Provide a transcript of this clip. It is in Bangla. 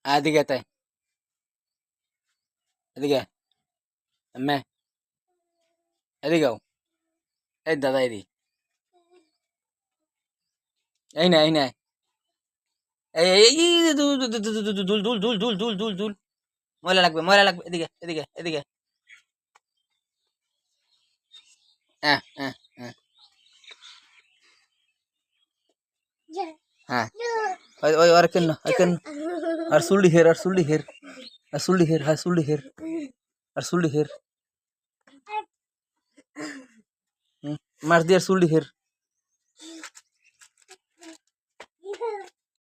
এদিকে তাই এদিকে আম্মে এদিকেও এই দাদা এদি এই না এই না এই এই এই, দুল দুল দুল দুল দুল দুল দুল দুল দুল দুল দুল ময়লা লাগবে এদিকে এদিকে এদিকে হ্যাঁ হ্যাঁ হ্যাঁ হ্যাঁ ওই ওই আর কেন আর সুলডি হের আর সুলডি হের আর সুলডি হের মার দিয়ে আর সুলডি হের